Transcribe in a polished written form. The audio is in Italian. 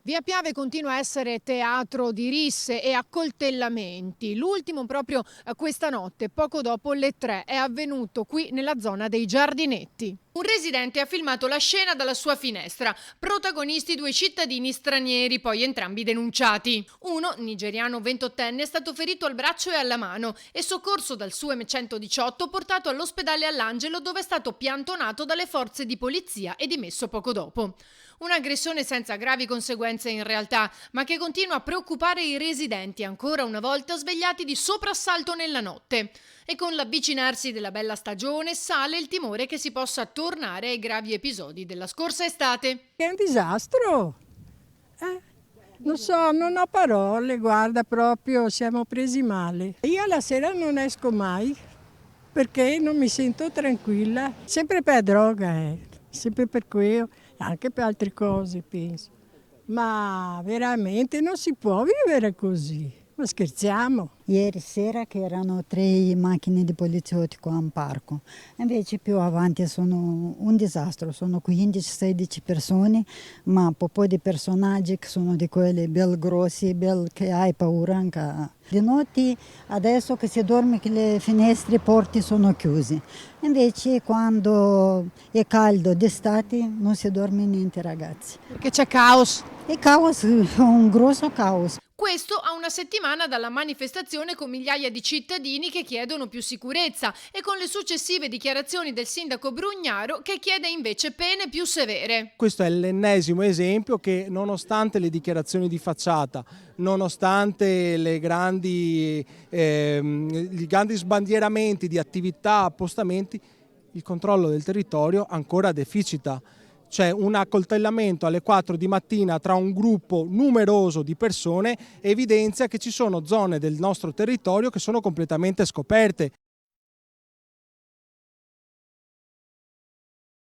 Via Piave continua a essere teatro di risse e accoltellamenti. L'ultimo proprio questa notte, poco dopo le 3, è avvenuto qui nella zona dei Giardinetti. Un residente ha filmato la scena dalla sua finestra. Protagonisti 2 cittadini stranieri, poi entrambi denunciati. Uno, nigeriano 28enne, è stato ferito al braccio e alla mano e soccorso dal suo M118 portato all'ospedale All'Angelo, dove è stato piantonato dalle forze di polizia e dimesso poco dopo. Un'aggressione senza gravi conseguenze in realtà, ma che continua a preoccupare i residenti, ancora una volta svegliati di soprassalto nella notte. E con l'avvicinarsi della bella stagione sale il timore che si possa tornare ai gravi episodi della scorsa estate. È un disastro. Non so, non ho parole, guarda, proprio siamo presi male. Io la sera non esco mai perché non mi sento tranquilla, sempre per droga, sempre per quello, anche per altre cose penso. Ma veramente non si può vivere così, ma scherziamo. Ieri sera che erano 3 macchine di poliziotti qua in parco, invece più avanti sono un disastro, sono 15-16 persone, ma un po' di personaggi che sono di quelli bel grossi, che hai paura anche. Di notte adesso che si dorme che le finestre e le porte sono chiuse, invece quando è caldo d'estate non si dorme niente ragazzi. Perché c'è caos. E caos, un grosso caos. Questo a una settimana dalla manifestazione con migliaia di cittadini che chiedono più sicurezza e con le successive dichiarazioni del sindaco Brugnaro che chiede invece pene più severe. Questo è l'ennesimo esempio che nonostante le dichiarazioni di facciata, nonostante i grandi sbandieramenti di attività, appostamenti, il controllo del territorio ancora deficita. C'è un accoltellamento alle 4 di mattina tra un gruppo numeroso di persone, evidenzia che ci sono zone del nostro territorio che sono completamente scoperte.